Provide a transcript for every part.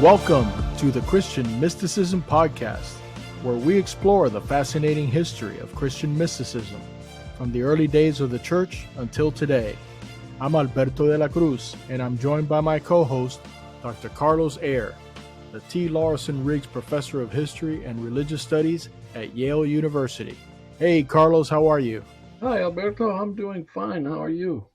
Welcome to the Christian Mysticism podcast, where we explore the fascinating history of Christian mysticism from the early days of the church until today. I'm Alberto de la Cruz, and I'm joined by my co-host, Dr. Carlos Ayer, the T. Lawson Riggs Professor of History and Religious Studies at Yale University. Hey, Carlos, how are you? Hi, Alberto. I'm doing fine. How are you?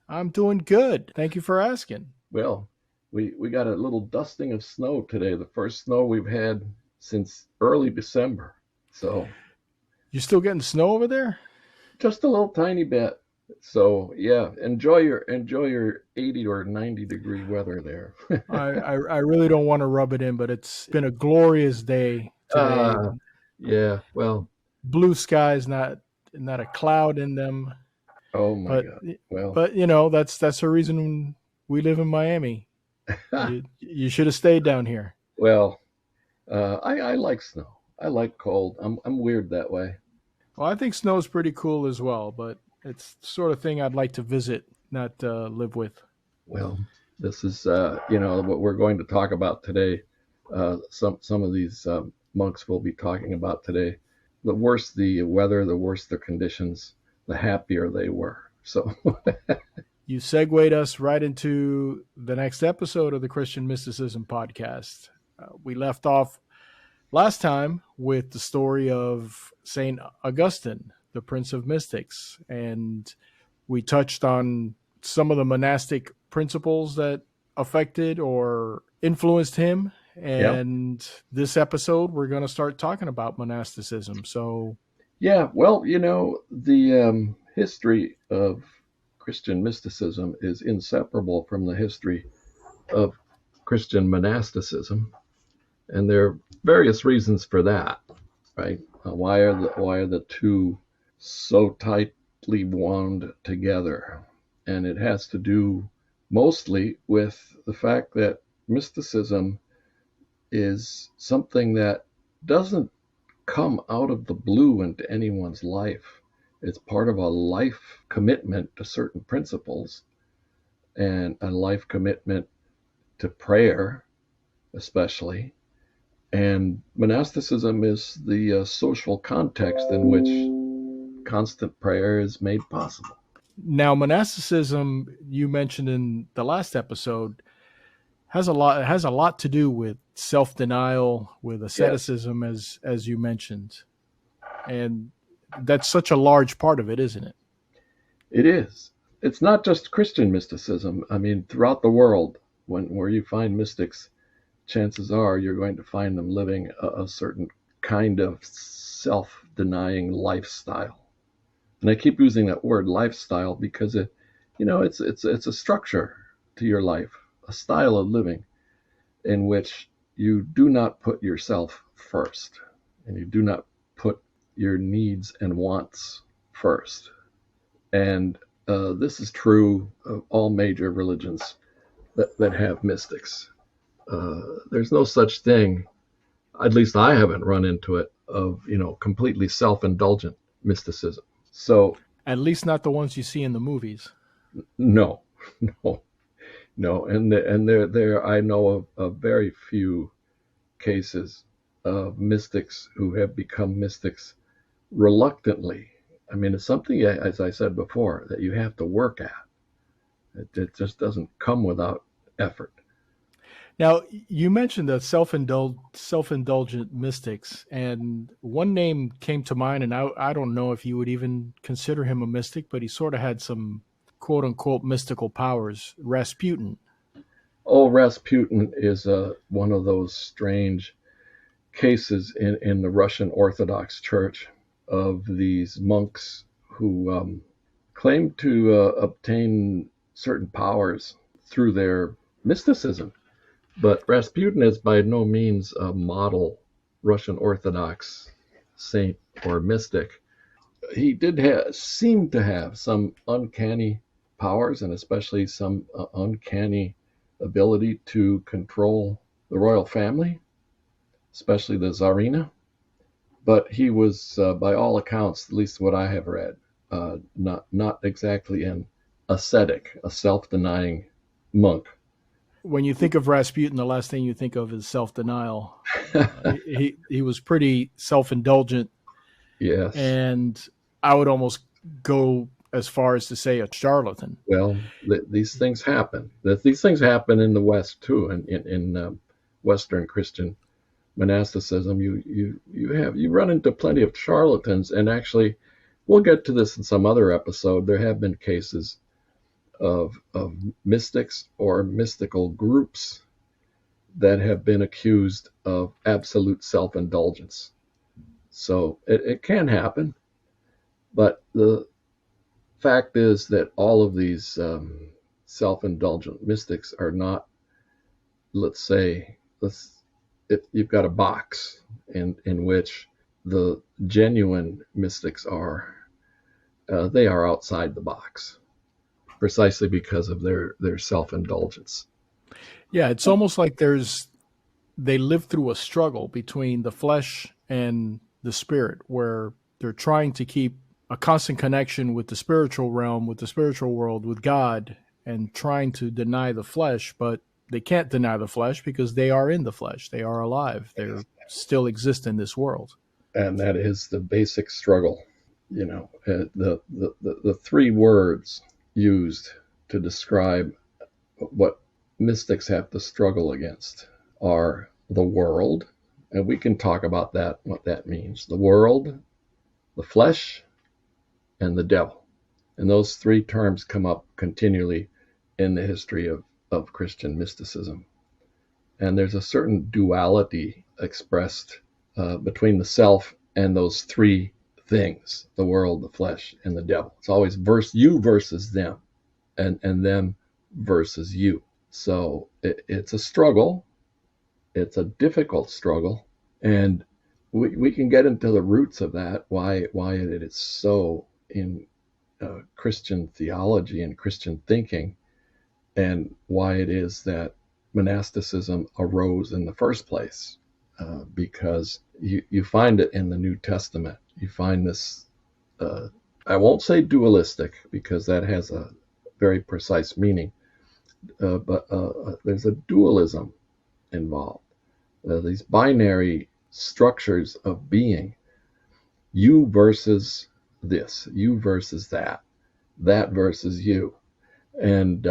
I'm doing good. Thank you for asking. Well, we got a little dusting of snow today, the first snow we've had since early December. So, You still getting snow over there? just a little tiny bit. So, yeah, enjoy your 80 or 90 degree weather there. I really don't want to rub it in, but it's been a glorious day today. Yeah, well, Blue skies, not a cloud in them. oh my But God. Well, but you know that's the reason we live in Miami. You should have stayed down here. well, I like snow. I like cold. I'm weird that way. Well, I think snow's pretty cool as well, but it's the sort of thing I'd like to visit, not live with. Well, this is what we're going to talk about today. Some of these monks we'll be talking about today. The worse the weather, the worse the conditions, the happier they were. So You segued us right into the next episode of the Christian Mysticism podcast. We left off last time with the story of Saint Augustine, the Prince of Mystics, and we touched on some of the monastic principles that affected or influenced him. And This episode, we're going to start talking about monasticism. So, yeah, well, the history of Christian mysticism is inseparable from the history of Christian monasticism, and there are various reasons for that, right? Why are the two so tightly wound together? And it has to do mostly with the fact that mysticism is something that doesn't come out of the blue into anyone's life. It's part of a life commitment to certain principles and a life commitment to prayer, especially. And monasticism is the social context in which constant prayer is made possible. now monasticism, you mentioned in the last episode, has a lot to do with self-denial, with asceticism, as you mentioned, and that's such a large part of it, isn't it? It is. It's not just Christian mysticism. I mean, throughout the world, where you find mystics, chances are you're going to find them living a certain kind of self-denying lifestyle. And I keep using that word lifestyle because it's a structure to your life, a style of living in which you do not put yourself first, and you do not put your needs and wants first. And this is true of all major religions that have mystics. There's no such thing, at least I haven't run into it, of completely self-indulgent mysticism. So At least not the ones you see in the movies. no, and there I know of very few cases of mystics who have become mystics reluctantly. I mean, it's something, as I said before, that you have to work at. It just doesn't come without effort. Now, you mentioned the self-indulgent mystics, and one name came to mind, and I don't know if you would even consider him a mystic, but he sort of had some quote-unquote mystical powers, Rasputin. Oh, Rasputin is one of those strange cases in the Russian Orthodox Church of these monks who claim to obtain certain powers through their mysticism. But Rasputin is by no means a model Russian Orthodox saint or mystic. He did seem to have some uncanny powers, and especially some uncanny ability to control the royal family, especially the Tsarina. But he was, by all accounts, at least what I have read, not exactly an ascetic, a self-denying monk. when you think of Rasputin, the last thing you think of is self-denial. He was pretty self-indulgent, Yes. and I would almost go as far as to say a charlatan. Well, these things happen. These things happen in the West too, and in Western Christian monasticism. You run into plenty of charlatans, and actually, we'll get to this in some other episode. There have been cases of mystics or mystical groups that have been accused of absolute self-indulgence. So it can happen, but the fact is that all of these self-indulgent mystics are not, let's say, if you've got a box in which the genuine mystics are, they are outside the box, precisely because of their self-indulgence. Yeah, it's almost like they live through a struggle between the flesh and the spirit, where they're trying to keep a constant connection with the spiritual realm, with the spiritual world, with God, and trying to deny the flesh, but they can't deny the flesh because they are in the flesh. They are alive. They still exist in this world. And that is the basic struggle. The three words used to describe what mystics have to struggle against are the world, and we can talk about that, what that means. The world, the flesh, and the devil. And those three terms come up continually in the history of Christian mysticism. And there's a certain duality expressed between the self and those three things, the world, the flesh, and the devil. It's always you versus them, and them versus you. So it's a struggle. It's a difficult struggle, and we can get into the roots of that, why it is so in Christian theology and Christian thinking, and why it is that monasticism arose in the first place. Because you find it in the New Testament. You find this, I won't say dualistic, because that has a very precise meaning, but there's a dualism involved. These binary structures of being, you versus this, you versus that versus you. And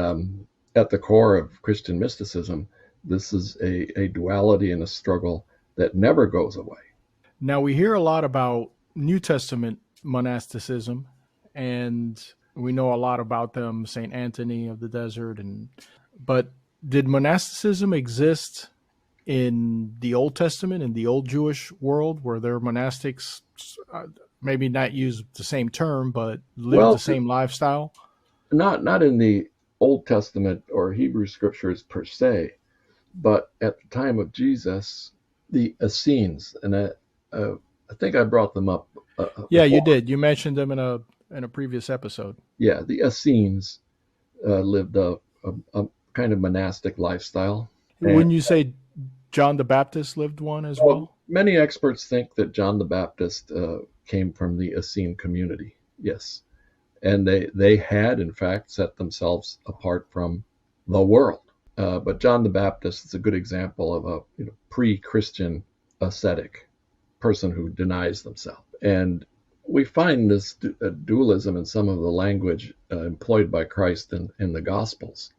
at the core of Christian mysticism, this is a duality and a struggle that never goes away. Now, we hear a lot about New Testament monasticism, and we know a lot about them, St. Anthony of the Desert. But did monasticism exist in the Old Testament, in the old Jewish world? Were there monastics, maybe not use the same term, but live the same lifestyle? Not in the Old Testament or Hebrew scriptures per se, but at the time of Jesus, the Essenes, and I think I brought them up. Yeah, you did. You mentioned them in a previous episode. Yeah, the Essenes lived a kind of monastic lifestyle. Wouldn't you say John the Baptist lived one as well? Many experts think that John the Baptist came from the Essene community. Yes, and they had in fact set themselves apart from the world. But John the Baptist is a good example of a pre-Christian ascetic person who denies themselves. And we find this dualism in some of the language employed by Christ in the Gospels,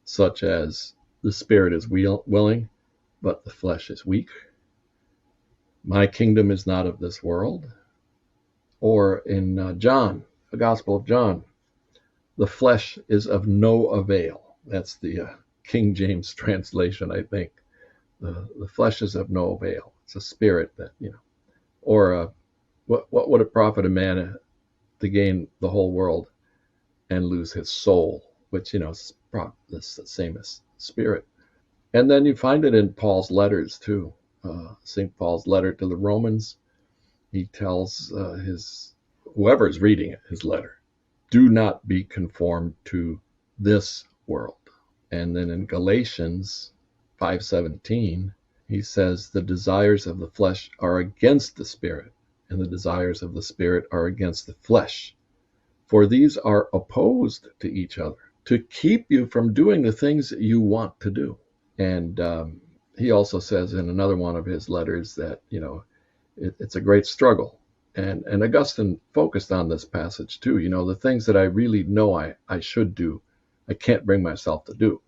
such as the spirit is willing, but the flesh is weak. My kingdom is not of this world. Or in John, the Gospel of John, the flesh is of no avail. That's the King James translation, I think. The flesh is of no avail. It's a spirit that, Or what would it profit a man to gain the whole world and lose his soul, which, is the same as spirit. And then you find it in Paul's letters too. St. Paul's letter to the Romans, he tells whoever's reading it, his letter, do not be conformed to this world. And then in Galatians 5:17, he says the desires of the flesh are against the spirit, and the desires of the spirit are against the flesh. For these are opposed to each other, to keep you from doing the things that you want to do. And he also says in another one of his letters that, it's a great struggle. And Augustine focused on this passage too. The things that I really know I should do, I can't bring myself to do.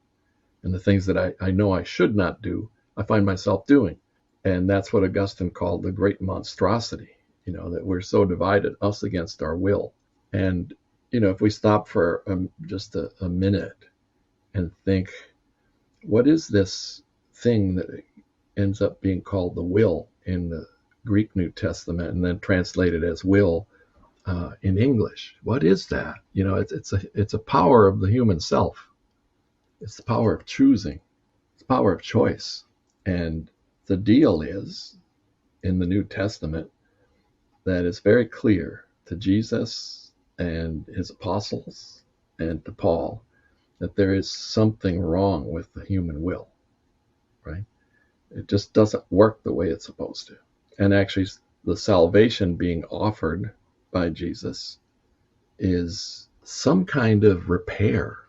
And the things that I know I should not do, I find myself doing. And that's what Augustine called the great monstrosity, that we're so divided, us against our will. And, if we stop for just a minute and think, what is this thing that ends up being called the will in the Greek New Testament and then translated as will in English? What is that? It's a power of the human self. It's the power of choosing. It's the power of choice. And the deal is, in the New Testament, that it's very clear to Jesus and his apostles and to Paul that there is something wrong with the human will, right? It just doesn't work the way it's supposed to. And actually, the salvation being offered by Jesus is some kind of repair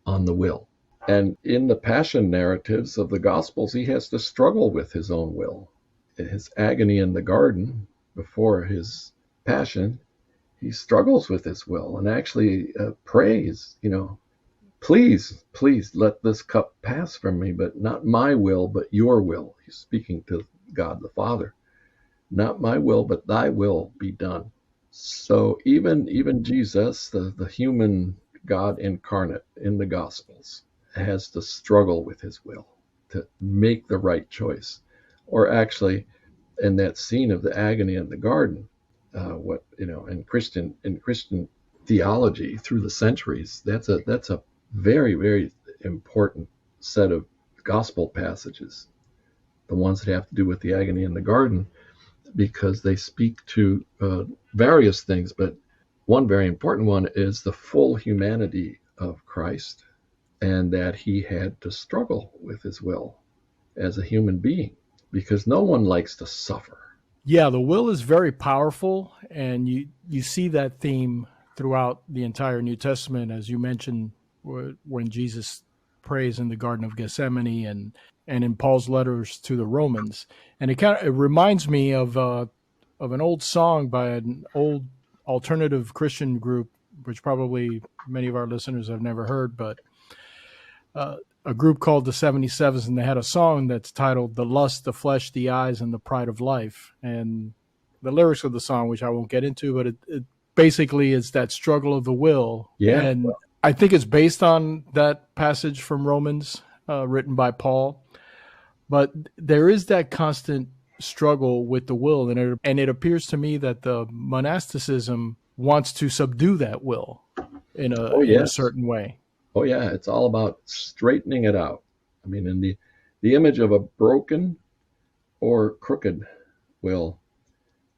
on the will. And in the passion narratives of the Gospels, he has to struggle with his own will. In his agony in the garden before his passion, he struggles with his will and actually prays, please let this cup pass from me, but not my will, but your will. He's speaking to God the Father. Not my will, but thy will be done. So even Jesus, the human God incarnate in the Gospels, has to struggle with his will to make the right choice. Or actually, in that scene of the agony in the garden, in Christian theology through the centuries, that's a very, very important set of gospel passages, the ones that have to do with the agony in the garden, because they speak to various things, but one very important one is the full humanity of Christ, and that he had to struggle with his will as a human being, because no one likes to suffer. Yeah, the will is very powerful, and you see that theme throughout the entire New Testament, as you mentioned, when Jesus prays in the Garden of Gethsemane and in Paul's letters to the Romans. And it reminds me of an old song by an old alternative Christian group, which probably many of our listeners have never heard, but a group called the 77s, and they had a song that's titled "The Lust, the Flesh, the Eyes, and the Pride of Life." And the lyrics of the song, which I won't get into, but it basically is that struggle of the will. Yeah. And I think it's based on that passage from Romans written by Paul. But there is that constant struggle with the will, and it appears to me that the monasticism wants to subdue that will in a certain way. Oh yeah, it's all about straightening it out. I mean, in the image of a broken or crooked will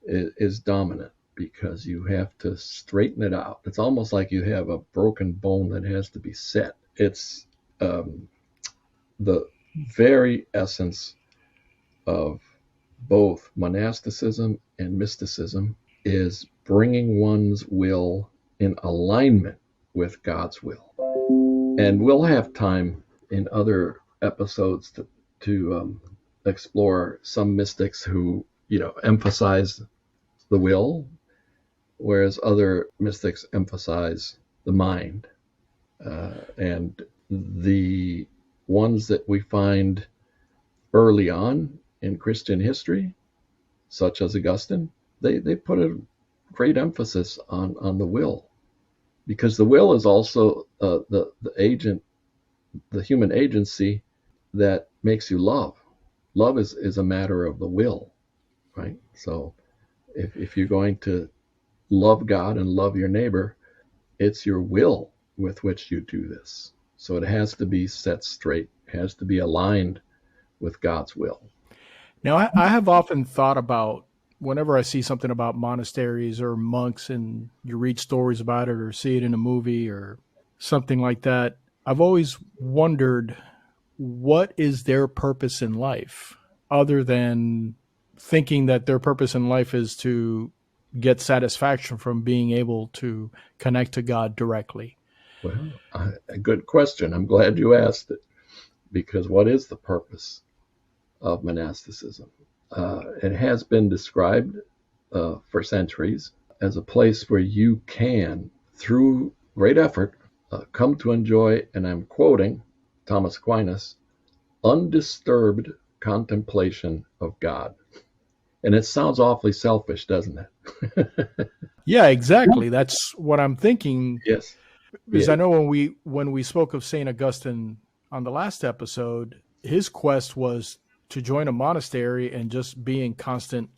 is dominant, because you have to straighten it out. It's almost like you have a broken bone that has to be set. It's the very essence of both monasticism and mysticism is bringing one's will in alignment with God's will. And we'll have time in other episodes to explore some mystics who, emphasize the will, whereas other mystics emphasize the mind. And the ones that we find early on in Christian history, such as Augustine, they put a great emphasis on the will, because the will is also the agent, the human agency that makes you love. Love is a matter of the will, right? So if you're going to love God and love your neighbor, it's your will with which you do this. So it has to be set straight, has to be aligned with God's will. Now, I have often thought about, whenever I see something about monasteries or monks and you read stories about it or see it in a movie or something like that, I've always wondered, what is their purpose in life, other than thinking that their purpose in life is to get satisfaction from being able to connect to God directly. Well, a good question. I'm glad you asked it, because what is the purpose of monasticism? It has been described for centuries as a place where you can, through great effort, come to enjoy, and I'm quoting Thomas Aquinas, undisturbed contemplation of God. And it sounds awfully selfish, doesn't it? Yeah, exactly. That's what I'm thinking. Yes. Because Yeah. I know when we spoke of Saint Augustine on the last episode, his quest was to join a monastery and just be in constant,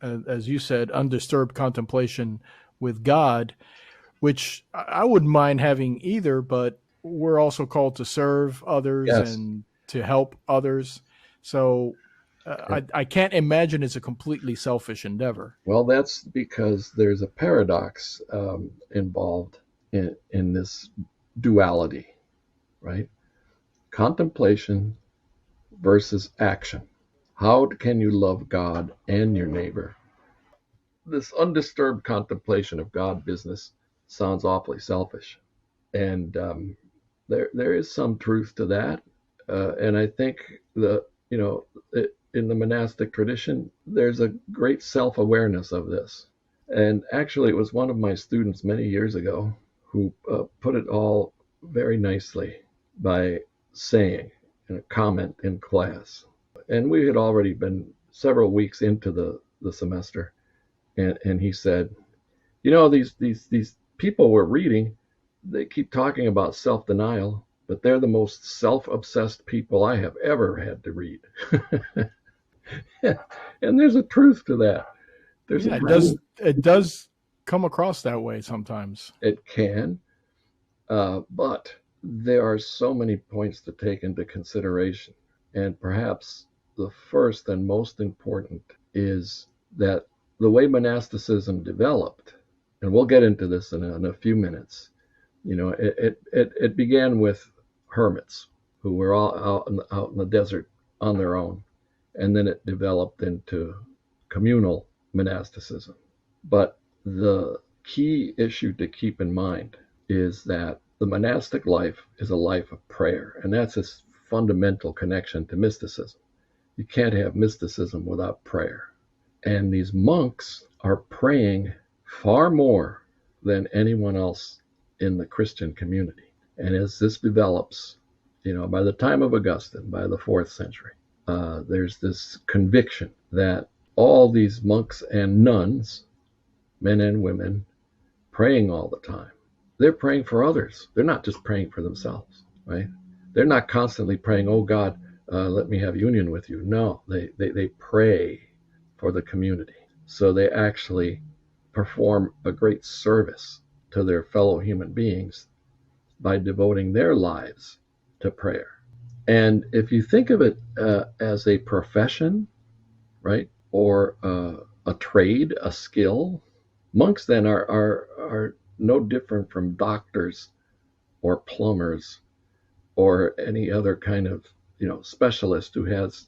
as you said, undisturbed contemplation with God, which I wouldn't mind having either, but we're also called to serve others Yes. and to help others. So I can't imagine it's a completely selfish endeavor. Well, that's because there's a paradox involved in this duality, right? Contemplation versus action. How can you love God and your neighbor? This undisturbed contemplation of God business sounds awfully selfish, and there is some truth to that. And I think in the monastic tradition, there's a great self-awareness of this. And actually, it was one of my students many years ago who put it all very nicely by saying in a comment in class. And we had already been several weeks into the semester, and he said, these people we're reading, they keep talking about self-denial, but they're the most self-obsessed people I have ever had to read. And there's a truth to that. There's a Yeah, truth. it does come across that way sometimes. It can, but there are so many points to take into consideration. And perhaps the first and most important is that the way monasticism developed, and we'll get into this in a few minutes, it began with hermits who were all out in the desert on their own. And then it developed into communal monasticism. But the key issue to keep in mind is that the monastic life is a life of prayer, and that's its fundamental connection to mysticism. You can't have mysticism without prayer. And these monks are praying far more than anyone else in the Christian community. And as this develops, by the time of Augustine, by the 4th century, there's this conviction that all these monks and nuns, men and women, praying all the time, they're praying for others. They're not just praying for themselves, right? They're not constantly praying, oh God, let me have union with you. No, they pray for the community. So they actually perform a great service to their fellow human beings by devoting their lives to prayer. And if you think of it as a profession, right, or a trade, a skill, monks then are no different from doctors or plumbers or any other kind of specialist who has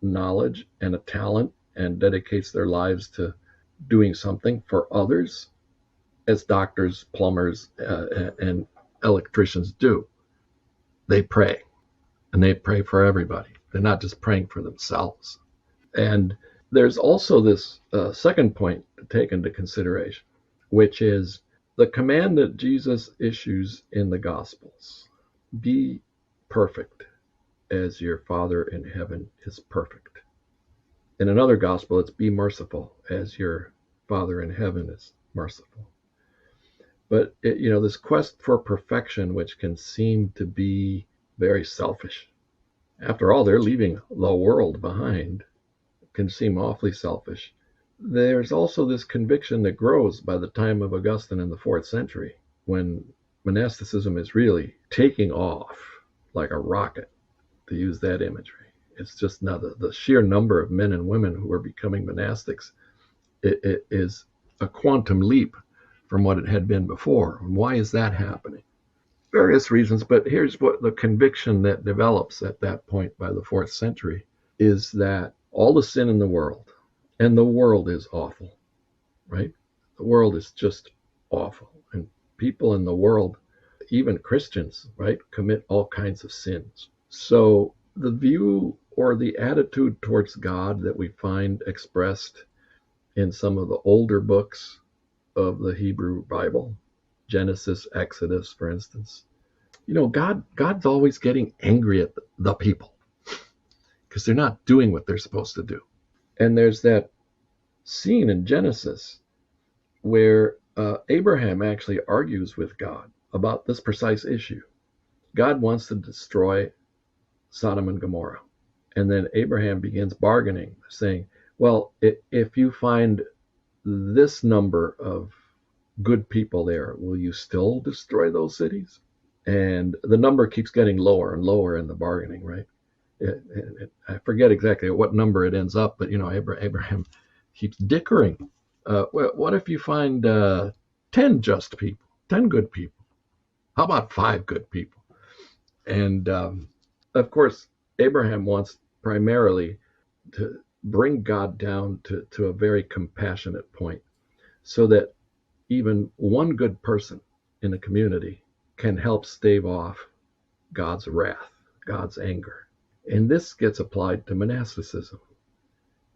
knowledge and a talent and dedicates their lives to doing something for others, as doctors, plumbers, and electricians do. They pray, and they pray for everybody. They're not just praying for themselves. And there's also this second point to take into consideration, which is the command that Jesus issues in the Gospels: be perfect as your Father in heaven is perfect. In another Gospel, it's be merciful as your Father in heaven is merciful. But this quest for perfection, which can seem to be very selfish. After all, they're leaving the world behind. It can seem awfully selfish. There's also this conviction that grows by the time of Augustine in the 4th century, when monasticism is really taking off like a rocket, to use that imagery. It's just now the sheer number of men and women who are becoming monastics, it is a quantum leap from what it had been before. And why is that happening? Various reasons, but here's what the conviction that develops at that point by the 4th century is that all the sin in the world, and the world is awful, right? The world is just awful. And people in the world even Christians, right, commit all kinds of sins. So the view or the attitude towards God that we find expressed in some of the older books of the Hebrew Bible, Genesis, Exodus, for instance, God's always getting angry at the people because they're not doing what they're supposed to do. And there's that scene in Genesis where Abraham actually argues with God about this precise issue. God wants to destroy Sodom and Gomorrah. And then Abraham begins bargaining, saying, well, if you find this number of good people there, will you still destroy those cities? And the number keeps getting lower and lower in the bargaining, right? I forget exactly at what number it ends up, but Abraham keeps dickering. What if you find 10 just people, 10 good people? How about 5 good people? And of course, Abraham wants primarily to bring God down to a very compassionate point so that even one good person in a community can help stave off God's wrath, God's anger. And this gets applied to monasticism,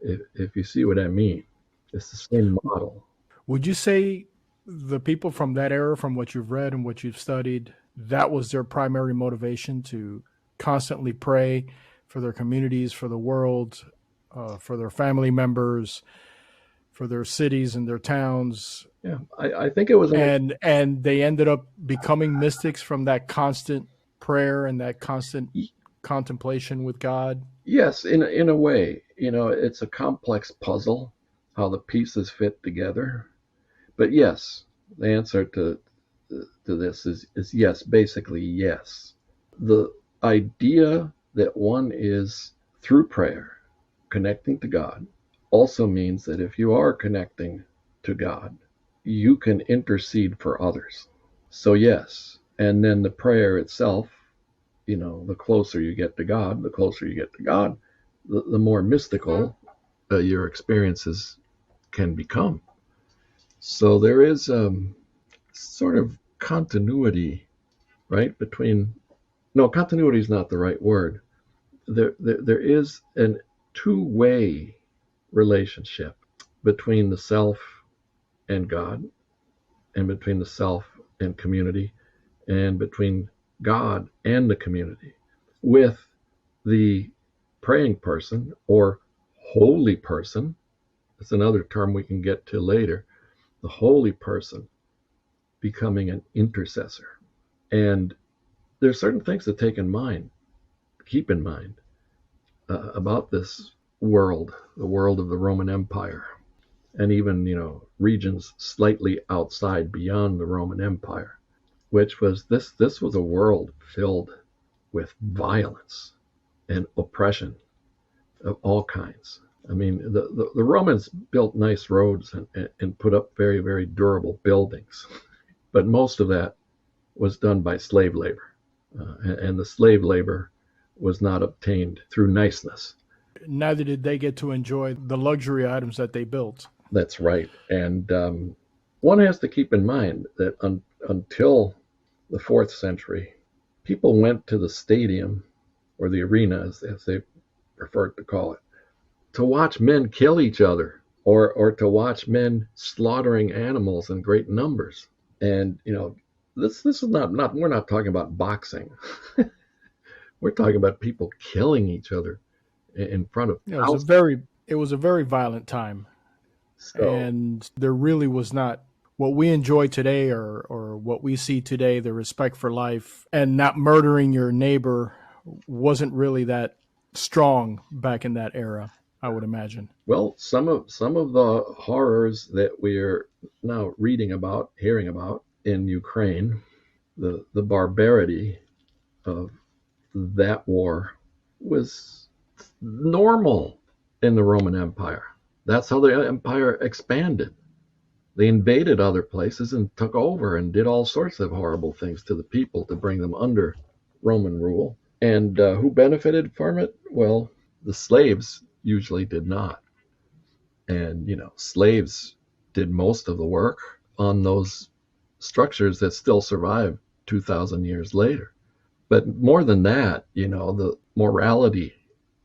if you see what I mean. It's the same model. Would you say the people from that era, from what you've read and what you've studied, that was their primary motivation, to constantly pray for their communities, for the world, for their family members, for their cities and their towns? Yeah, I think it was and they ended up becoming mystics from that constant prayer and that constant contemplation with God. Yes, in a way. It's a complex puzzle how the pieces fit together. But yes, the answer to this is yes, basically yes. The idea that one is, through prayer, connecting to God also means that if you are connecting to God, you can intercede for others. So yes, and then the prayer itself, the closer you get to God, the more mystical your experiences can become. So there is sort of continuity, right? Continuity is not the right word. There is a two-way relationship between the self and God, and between the self and community, and between God and the community, with the praying person or holy person. That's another term we can get to later. The holy person becoming an intercessor. And there's certain things to keep in mind about this world, the world of the Roman Empire, and even, regions slightly outside beyond the Roman Empire, which was this was a world filled with violence and oppression of all kinds. I mean, the Romans built nice roads and put up very, very durable buildings, but most of that was done by slave labor, and the slave labor was not obtained through niceness. Neither did they get to enjoy the luxury items that they built. That's right. And one has to keep in mind that until the 4th century, people went to the stadium, or the arena, as they preferred to call it, to watch men kill each other, or to watch men slaughtering animals in great numbers. And this is not we're not talking about boxing. We're talking about people killing each other in front of thousands. It was a very violent time. So, and there really was not what we enjoy today, or what we see today, the respect for life and not murdering your neighbor, wasn't really that strong back in that era, I would imagine. Well, some of the horrors that we're now reading about, hearing about in Ukraine, the barbarity of that war was normal in the Roman Empire. That's how the empire expanded. They invaded other places and took over and did all sorts of horrible things to the people to bring them under Roman rule. And who benefited from it? Well, the slaves usually did not. And, slaves did most of the work on those structures that still survive 2,000 years later. But more than that, the morality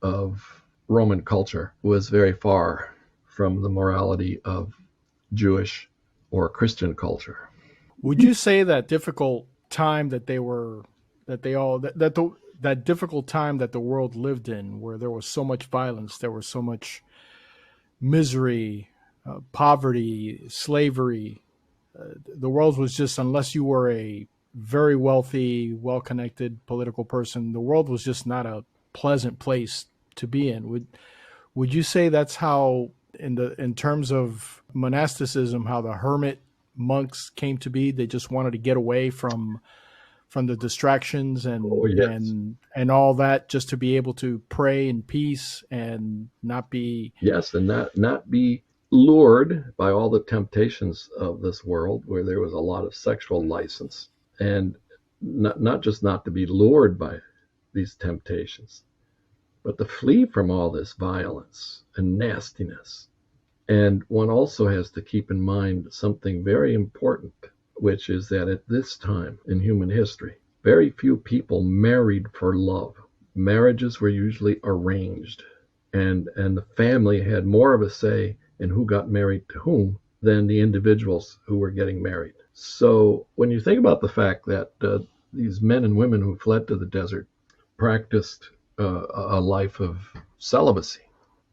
of Roman culture was very far from the morality of Jewish or Christian culture. Would you say that difficult time that they were, that they all, that the, that difficult time that the world lived in, where there was so much violence, there was so much misery, poverty, slavery, the world was just, unless you were a very wealthy, well connected political person, the world was just not a pleasant place to be in. Would you say that's how, in terms of monasticism, how the hermit monks came to be? They just wanted to get away from the distractions Oh, yes. and all that, just to be able to pray in peace and not be. Yes, and not be lured by all the temptations of this world where there was a lot of sexual license, and not just not to be lured by these temptations, but to flee from all this violence and nastiness. And one also has to keep in mind something very important, which is that at this time in human history, very few people married for love. Marriages were usually arranged, and the family had more of a say in who got married to whom than the individuals who were getting married. So when you think about the fact that these men and women who fled to the desert practiced a life of celibacy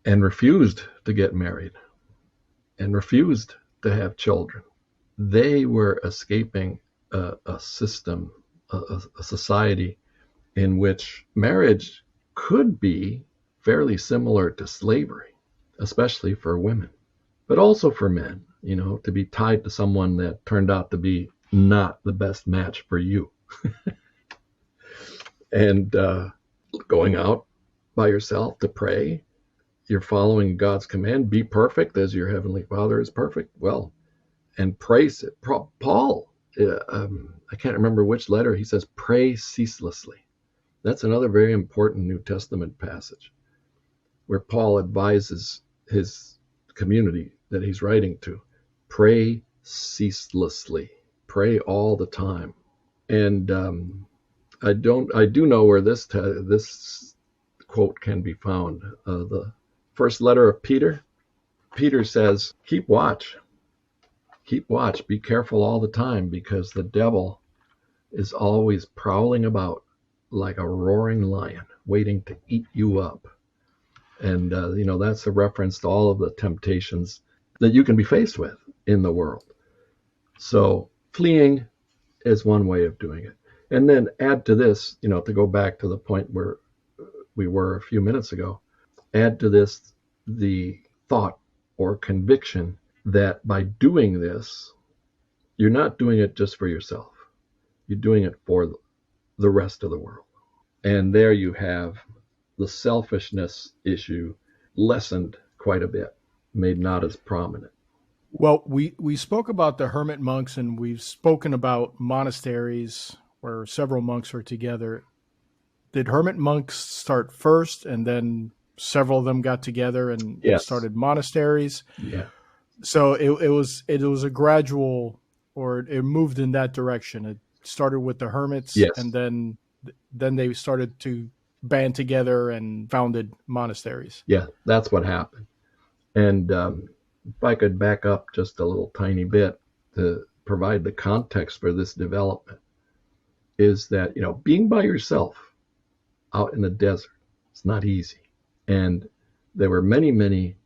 and refused to get married and refused to have children, they were escaping a system, a society in which marriage could be fairly similar to slavery, especially for women, but also for men, to be tied to someone that turned out to be not the best match for you. And going out by yourself to pray, you're following God's command, be perfect as your heavenly Father is perfect. Well, and praise it. Paul, I can't remember which letter, he says, pray ceaselessly. That's another very important New Testament passage where Paul advises his community that he's writing to, pray ceaselessly, pray all the time. And I do know where this quote can be found. The first letter of Peter says, keep watch, be careful all the time, because the devil is always prowling about like a roaring lion, waiting to eat you up. And, that's a reference to all of the temptations that you can be faced with in the world. So fleeing is one way of doing it. And then add to this, to go back to the point where we were a few minutes ago, add to this the thought or conviction that by doing this, you're not doing it just for yourself. You're doing it for the rest of the world. And there you have the selfishness issue lessened quite a bit, made not as prominent. Well, we spoke about the hermit monks, and we've spoken about monasteries where several monks are together. Did hermit monks start first, and then several of them got together and Yes. started monasteries? Yeah. So it was a gradual, or it moved in that direction. It started with the hermits, Yes. and then they started to band together and founded monasteries. Yeah, that's what happened. And if I could back up just a little tiny bit to provide the context for this development, is that, being by yourself out in the desert, it's not easy. And there were many,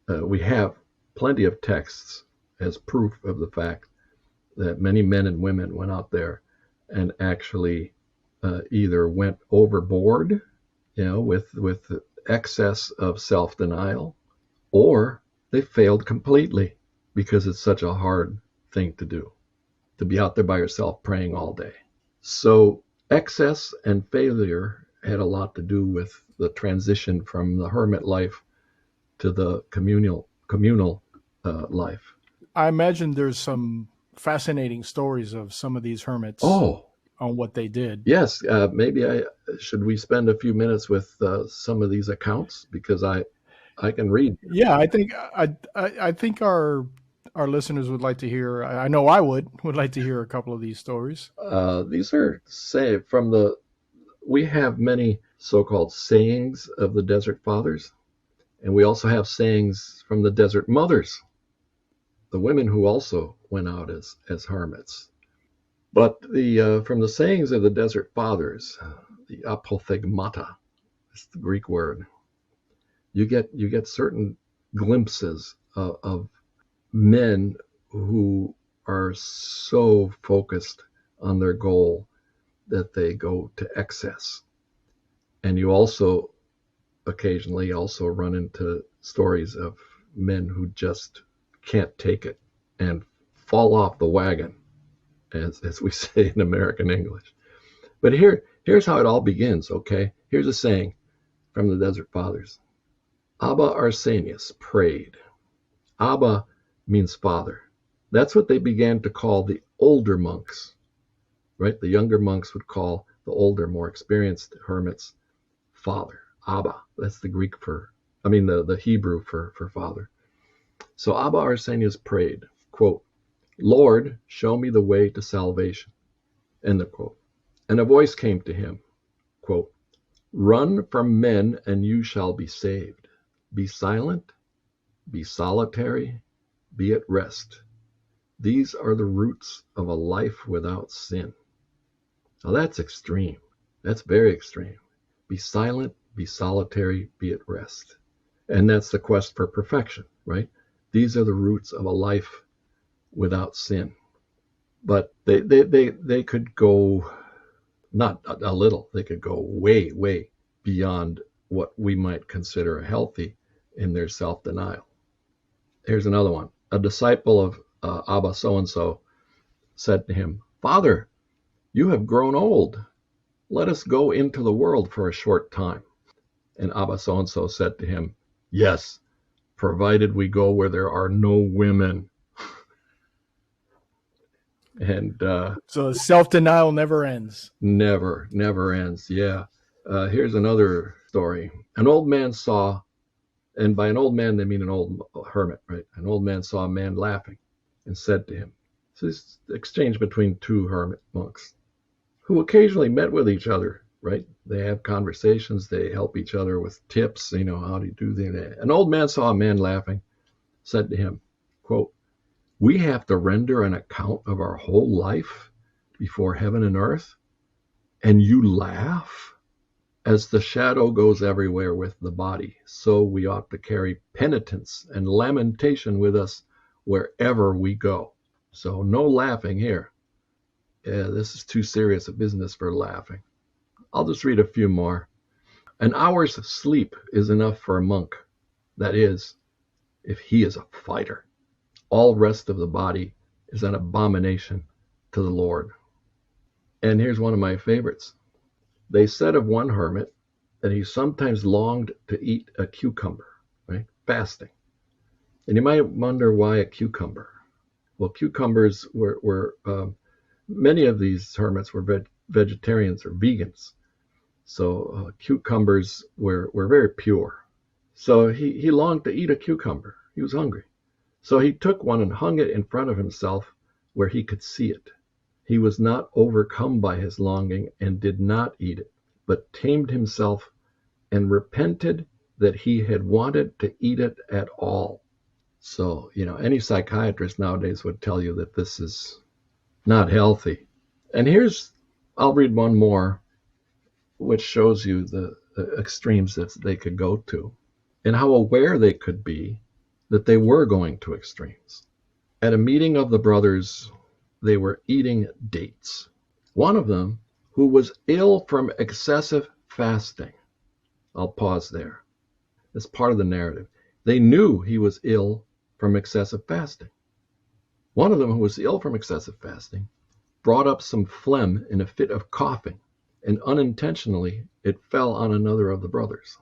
we have plenty of texts as proof of the fact that many men and women went out there and actually either went overboard, with excess of self-denial, or they failed completely because it's such a hard thing to do, to be out there by yourself praying all day. So excess and failure had a lot to do with the transition from the hermit life to the communal life. I imagine there's some fascinating stories of some of these hermits. Oh, on what they did. Yes, maybe should we spend a few minutes with some of these accounts, because I can read. Yeah, I think our our listeners would like to hear? I know I would like to hear a couple of these stories. These are saved from the. We have many so-called sayings of the Desert Fathers, and we also have sayings from the Desert Mothers, the women who also went out as hermits. But the from the sayings of the Desert Fathers, the apophthegmata is the Greek word. You get certain glimpses of men who are so focused on their goal that they go to excess. And you also occasionally also run into stories of men who just can't take it and fall off the wagon, as we say in American English. But here's how it all begins, okay? Here's a saying from the Desert Fathers. Abba Arsenius prayed. Abba means father. That's what they began to call the older monks, right? The younger monks would call the older, more experienced hermits father. Abba. That's the Greek the Hebrew for father. So Abba Arsenius prayed, quote, Lord, show me the way to salvation, end of quote. And a voice came to him, quote, run from men and you shall be saved. Be silent, be solitary, be at rest. These are the roots of a life without sin. Now that's extreme. That's very extreme. Be silent, be solitary, be at rest. And that's the quest for perfection, right? These are the roots of a life without sin. But they could go, not a little, they could go way, way beyond what we might consider healthy in their self-denial. Here's another one. A disciple of Abba so-and-so said to him, Father, you have grown old. Let us go into the world for a short time. And Abba so-and-so said to him, yes, provided we go where there are no women. And So self-denial never ends. Never ends. Yeah. Here's another story. An old man saw, and by an old man they mean an old hermit, right? An old man saw a man laughing and said to him, so this exchange between two hermit monks who occasionally met with each other, right? They have conversations, they help each other with tips, how do you do that? An old man saw a man laughing, said to him, quote, we have to render an account of our whole life before heaven and earth, and you laugh? As the shadow goes everywhere with the body, so we ought to carry penitence and lamentation with us wherever we go. So no laughing here. Yeah, this is too serious a business for laughing. I'll just read a few more. An hour's sleep is enough for a monk. That is, if he is a fighter. All rest of the body is an abomination to the Lord. And here's one of my favorites. They said of one hermit that he sometimes longed to eat a cucumber, right? Fasting. And you might wonder why a cucumber. Well, cucumbers were many of these hermits were vegetarians or vegans. So cucumbers were very pure. So he longed to eat a cucumber. He was hungry. So he took one and hung it in front of himself where he could see it. He was not overcome by his longing and did not eat it, but tamed himself and repented that he had wanted to eat it at all. So, any psychiatrist nowadays would tell you that this is not healthy. And I'll read one more, which shows you the extremes that they could go to and how aware they could be that they were going to extremes. At a meeting of the brothers, they were eating dates. One of them, who was ill from excessive fasting. I'll pause there. It's part of the narrative. They knew he was ill from excessive fasting. One of them, who was ill from excessive fasting, brought up some phlegm in a fit of coughing, and unintentionally it fell on another of the brothers.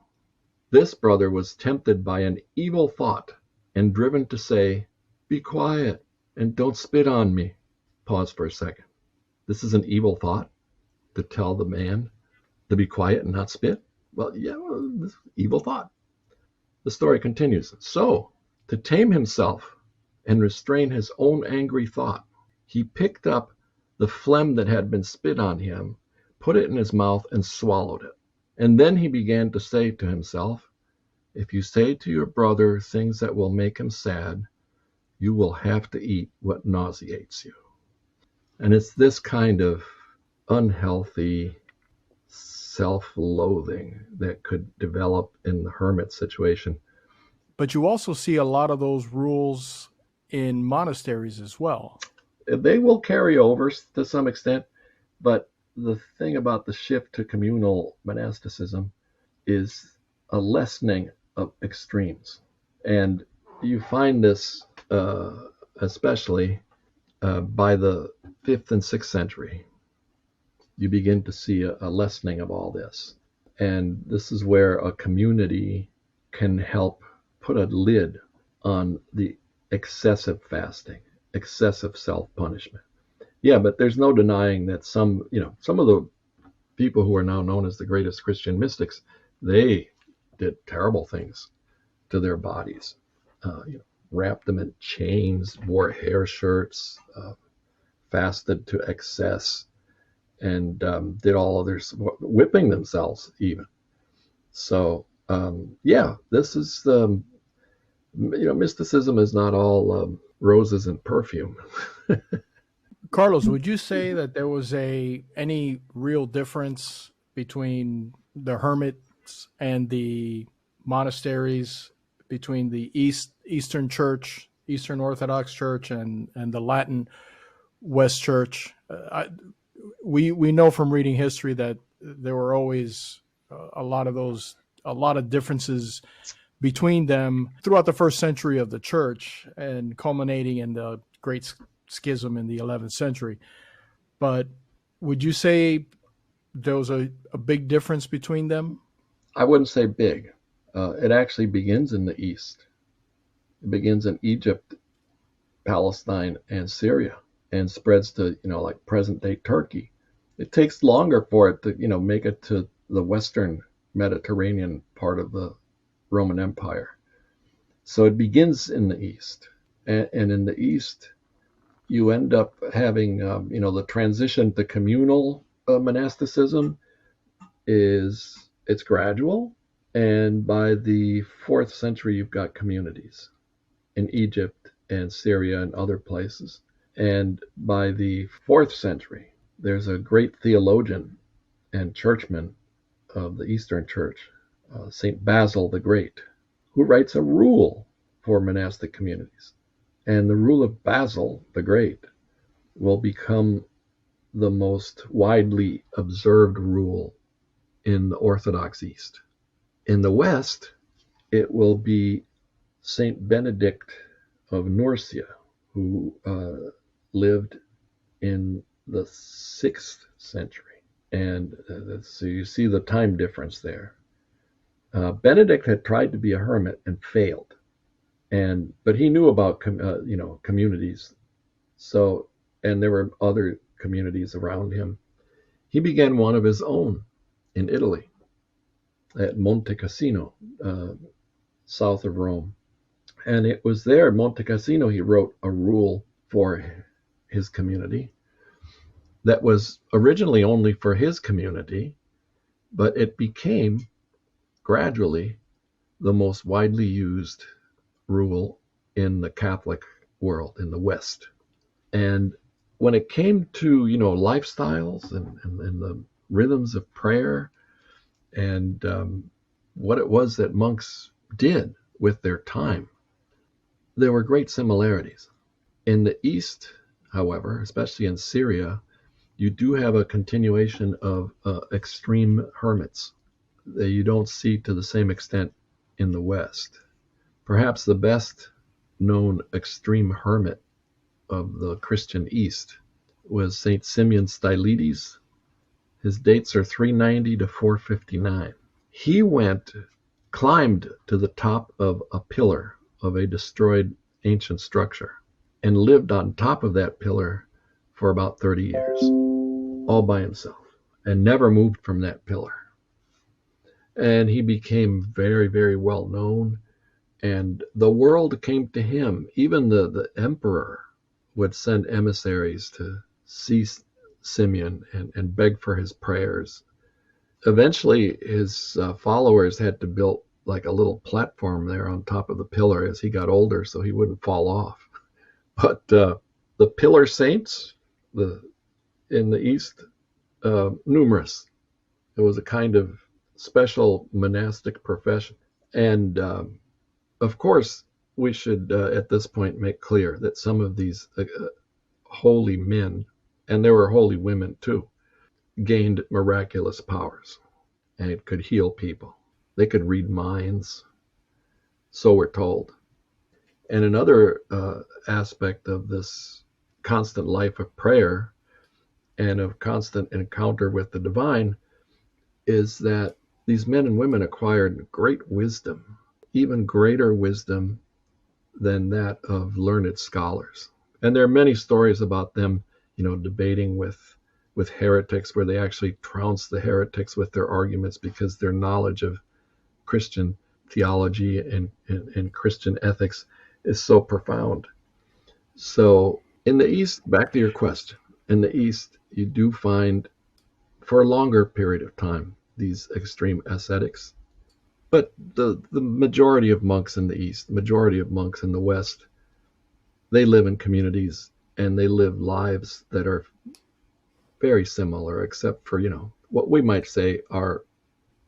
This brother was tempted by an evil thought and driven to say, be quiet and don't spit on me. Pause for a second. This is an evil thought, to tell the man to be quiet and not spit? Well, yeah, this evil thought. The story continues. So, to tame himself, and restrain his own angry thought. He picked up the phlegm that had been spit on him, put it in his mouth, and swallowed it. And then he began to say to himself, if you say to your brother things that will make him sad, you will have to eat what nauseates you. And it's this kind of unhealthy self-loathing that could develop in the hermit situation. But you also see a lot of those rules in monasteries as well. They will carry over to some extent, but the thing about the shift to communal monasticism is a lessening of extremes. And you find this especially by the 5th and 6th century. You begin to see a lessening of all this. And this is where a community can help put a lid on the excessive fasting, excessive self-punishment. Yeah, but there's no denying that some of the people who are now known as the greatest Christian mystics, they did terrible things to their bodies. Wrapped them in chains, wore hair shirts, fasted to excess, and did all others, whipping themselves even. So this is mysticism is not all roses and perfume. Carlos, would you say that there was any real difference between the hermits and the monasteries, between the Eastern Church, Eastern Orthodox Church, and the Latin West Church? We know from reading history that there were always a lot of differences between them throughout the first century of the church, and culminating in the Great Schism in the 11th century. But would you say there was a big difference between them? I wouldn't say big. It actually begins in the East. It begins in Egypt, Palestine, and Syria, and spreads to, like present-day Turkey. It takes longer for it to, make it to the Western Mediterranean part of the Roman Empire. So it begins in the East. And in the East, you end up having, the transition to communal monasticism it's gradual. And by the 4th century, you've got communities in Egypt and Syria and other places. And by the 4th century, there's a great theologian and churchman of the Eastern Church, St. Basil the Great, who writes a rule for monastic communities. And the rule of Basil the Great will become the most widely observed rule in the Orthodox East. In the West, it will be St. Benedict of Nursia, who lived in the 6th century. And so you see the time difference there. Benedict had tried to be a hermit and failed. But he knew about communities. So, and there were other communities around him. He began one of his own in Italy, at Monte Cassino, south of Rome. And it was there at Monte Cassino he wrote a rule for his community that was originally only for his community, but it became gradually the most widely used rule in the Catholic world, in the West. And when it came to, lifestyles and the rhythms of prayer and what it was that monks did with their time, there were great similarities. In the East, however, especially in Syria, you do have a continuation of extreme hermits that you don't see to the same extent in the West. Perhaps the best known extreme hermit of the Christian East was St. Simeon Stylites. His dates are 390 to 459. He climbed to the top of a pillar of a destroyed ancient structure and lived on top of that pillar for about 30 years, all by himself, and never moved from that pillar. And he became very, very well known. And the world came to him. Even the emperor would send emissaries to see Simeon and beg for his prayers. Eventually, his followers had to build like a little platform there on top of the pillar as he got older so he wouldn't fall off. But the pillar saints in the East, numerous. It was a kind of special monastic profession. And of course, we should at this point make clear that some of these holy men, and there were holy women too, gained miraculous powers and could heal people. They could read minds, so we're told. And another aspect of this constant life of prayer and of constant encounter with the divine is that these men and women acquired great wisdom, even greater wisdom than that of learned scholars. And there are many stories about them, debating with heretics, where they actually trounce the heretics with their arguments because their knowledge of Christian theology and Christian ethics is so profound. So in the East, back to your question, in the East, you do find for a longer period of time these extreme ascetics. But the majority of monks in the East, the majority of monks in the West, they live in communities and they live lives that are very similar, except for, what we might say are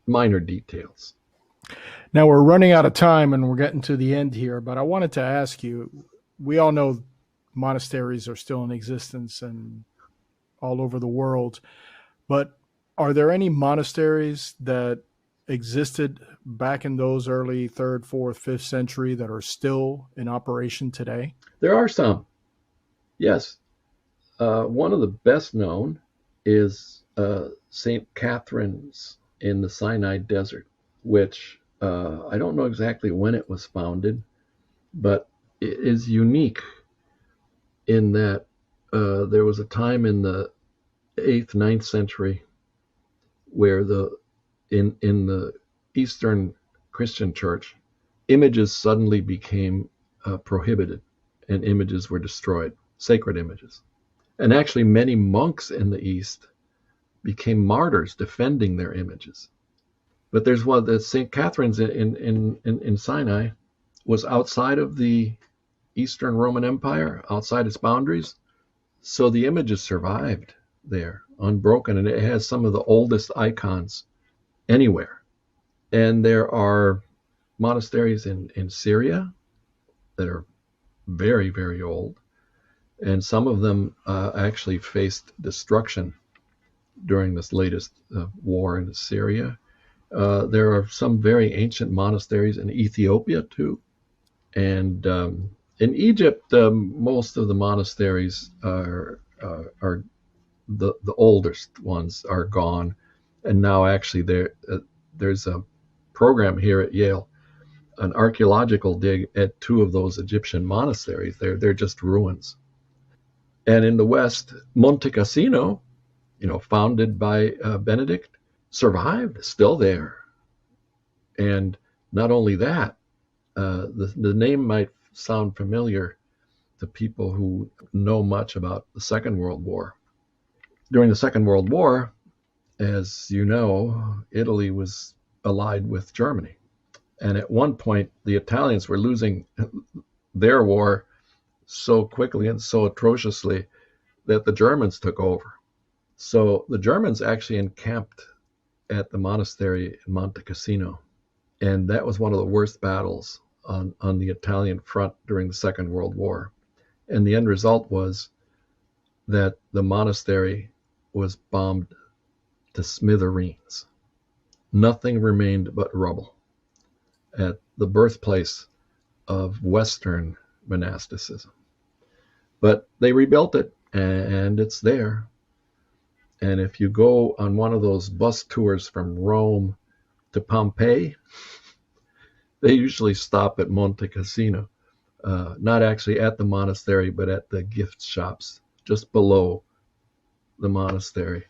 minor details. Now we're running out of time and we're getting to the end here, but I wanted to ask you, we all know monasteries are still in existence and all over the world, but are there any monasteries that existed back in those early 3rd, 4th, 5th century that are still in operation today? There are some, yes. One of the best known is St. Catherine's in the Sinai Desert, which I don't know exactly when it was founded, but it is unique in that there was a time in the 8th, 9th century where in the Eastern Christian Church, images suddenly became prohibited and images were destroyed, sacred images. And actually many monks in the East became martyrs defending their images. But there's one that St. Catherine's in Sinai was outside of the Eastern Roman Empire, outside its boundaries. So the images survived there, unbroken, and it has some of the oldest icons anywhere. And there are monasteries in Syria that are very, very old. And some of them actually faced destruction during this latest war in Syria. There are some very ancient monasteries in Ethiopia too. And in Egypt, most of the monasteries are the oldest ones are gone. And now actually there's a program here at Yale, an archaeological dig at 2 of those Egyptian monasteries. They're just ruins. And in the West, Monte Cassino, founded by Benedict, survived, still there. And not only that, the name might sound familiar to people who know much about the Second World War. During the Second World War, as you know, Italy was allied with Germany. And at one point, the Italians were losing their war so quickly and so atrociously that the Germans took over. So the Germans actually encamped at the monastery in Monte Cassino. And that was one of the worst battles on the Italian front during the Second World War. And the end result was that the monastery was bombed to smithereens. Nothing remained but rubble at the birthplace of Western monasticism. But they rebuilt it, and it's there. And if you go on one of those bus tours from Rome to Pompeii, they usually stop at Monte Cassino, not actually at the monastery, but at the gift shops just below the monastery.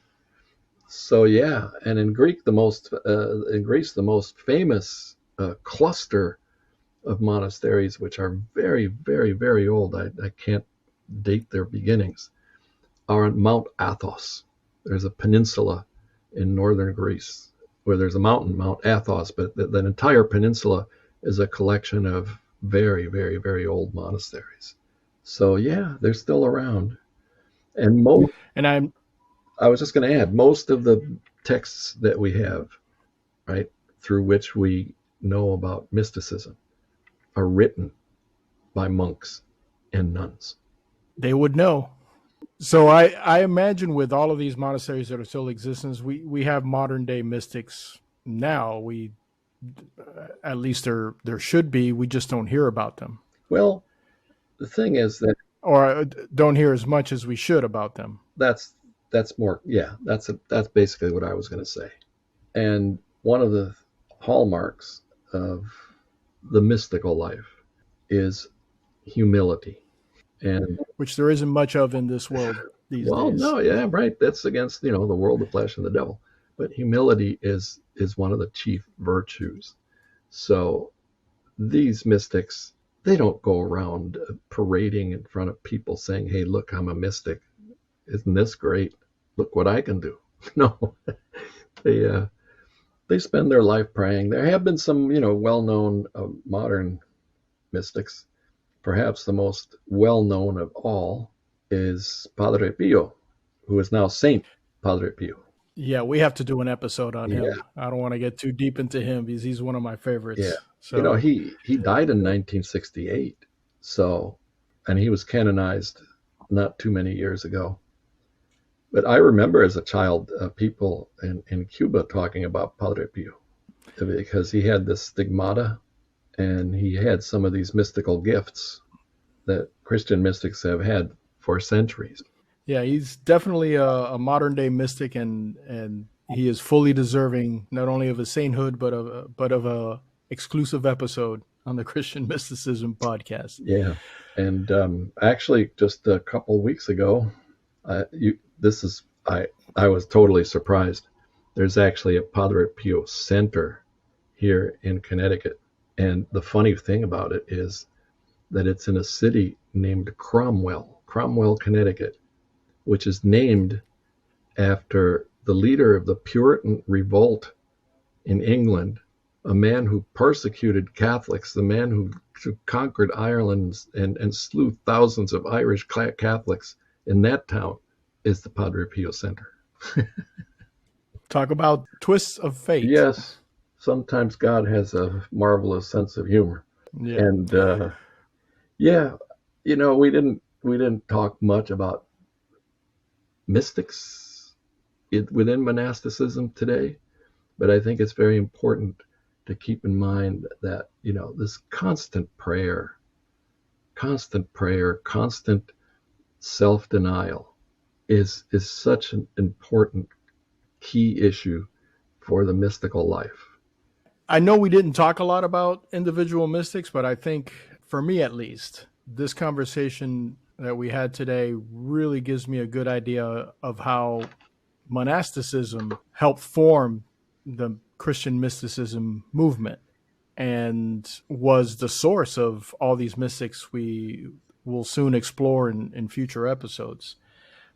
So yeah, and in Greece, the most famous cluster of monasteries which are very, very, very old. I can't date their beginnings, are on Mount Athos. There's a peninsula in northern Greece where there's a mountain, Mount Athos, but that entire peninsula is a collection of very, very, very old monasteries. So yeah, they're still around. And And I was just going to add, most of the texts that we have, right, through which we know about mysticism are written by monks and nuns. they would know. So I imagine with all of these monasteries that are still in existence, we have modern day mystics now. We at least there should be. We just don't hear about them, Well, the thing is that or don't hear as much as we should about them. that's more, yeah, that's basically what I was going to say. And one of the hallmarks of the mystical life is humility. And Which there isn't much of in this world these well, days. no, yeah, right. That's against, the world, the flesh, and the devil. But humility is one of the chief virtues. So these mystics, they don't go around parading in front of people saying, "Hey, look, I'm a mystic. Isn't this great? Look what I can do." No, they spend their life praying. There have been some, well-known modern mystics. Perhaps the most well-known of all is Padre Pio, who is now Saint Padre Pio. Yeah, we have to do an episode on him. Yeah. I don't want to get too deep into him because he's one of my favorites. Yeah. So he died in 1968. So, and he was canonized not too many years ago. But I remember as a child, people in Cuba talking about Padre Pio because he had this stigmata and he had some of these mystical gifts that Christian mystics have had for centuries. yeah, he's definitely a modern day mystic, and he is fully deserving not only of his sainthood but of a exclusive episode on the Christian Mysticism podcast. Yeah, and actually, just a couple weeks ago, I was totally surprised. There's actually a Padre Pio Center here in Connecticut, and the funny thing about it is that it's in a city named Cromwell, Connecticut, which is named after the leader of the Puritan revolt in England, a man who persecuted Catholics, the man who conquered Ireland and slew thousands of Irish Catholics in that town, is the Padre Pio Center. Talk about twists of fate. Yes, sometimes God has a marvelous sense of humor. Yeah. And yeah, we didn't talk much about mystics within monasticism today, but I think it's very important to keep in mind that this constant prayer, constant self-denial is such an important key issue for the mystical life. I know we didn't talk a lot about individual mystics, but I think, for me at least, this conversation that we had today really gives me a good idea of how monasticism helped form the Christian mysticism movement and was the source of all these mystics we will soon explore in future episodes.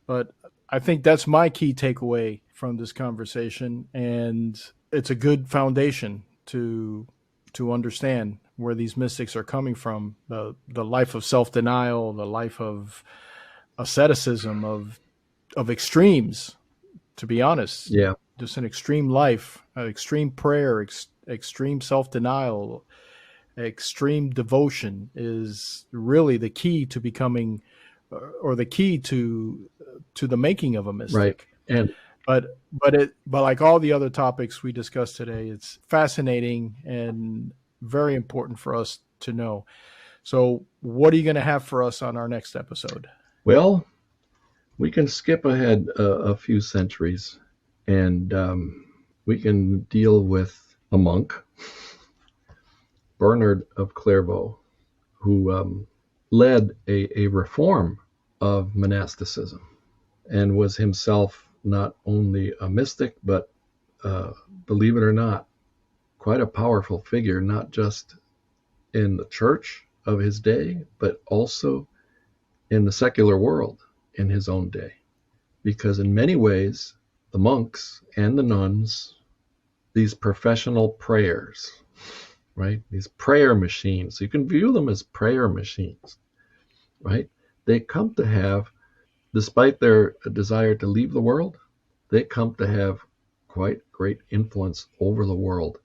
But I think that's my key takeaway from this conversation, and it's a good foundation to understand where these mystics are coming from, the life of self-denial, the life of asceticism, of extremes, to be honest. Yeah. Just an extreme life, extreme prayer, extreme self-denial, extreme devotion is really the key to becoming, or the key to the making of a mystic. Right. And but like all the other topics we discussed today, it's fascinating and very important for us to know. So what are you going to have for us on our next episode? Well, we can skip ahead a few centuries, and we can deal with a monk, Bernard of Clairvaux, who led a reform of monasticism and was himself not only a mystic, but believe it or not, quite a powerful figure, not just in the church of his day, but also in the secular world in his own day. Because in many ways, the monks and the nuns, these professional prayers, right? These prayer machines, you can view them as prayer machines, right? They come to have, despite their desire to leave the world, they come to have quite great influence over the world,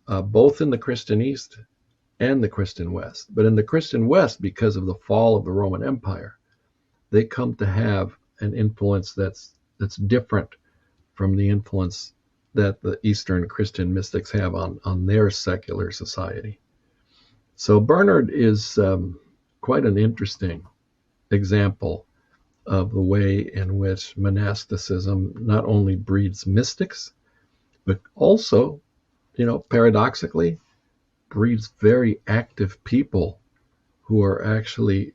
both in the Christian East and the Christian West. But in the Christian West, because of the fall of the Roman Empire, they come to have an influence that's different from the influence that the Eastern Christian mystics have on their secular society. So Bernard is quite an interesting example of the way in which monasticism not only breeds mystics, but also, paradoxically, breeds very active people who are actually,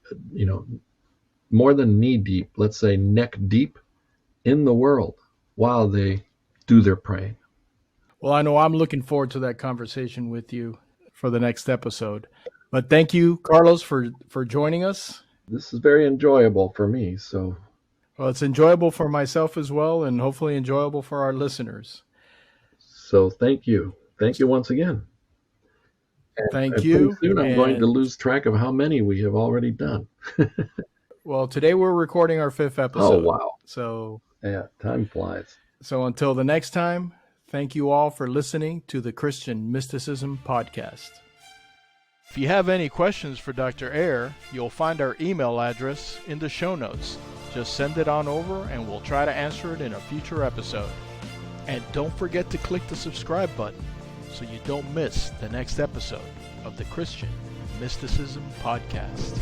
more than knee deep, let's say neck deep in the world while they do their praying. Well, I know I'm looking forward to that conversation with you for the next episode. But thank you, Carlos, for joining us. This is very enjoyable for me. So, well, it's enjoyable for myself as well, and hopefully enjoyable for our listeners. So thank you. Thank you once again. Thank you. Pretty soon I'm going to lose track of how many we have already done. Well, today we're recording our 5th episode. Oh, wow. So, yeah, time flies. So until the next time, thank you all for listening to the Christian Mysticism Podcast. If you have any questions for Dr. Eyre, you'll find our email address in the show notes. Just send it on over and we'll try to answer it in a future episode. And don't forget to click the subscribe button so you don't miss the next episode of the Christian Mysticism Podcast.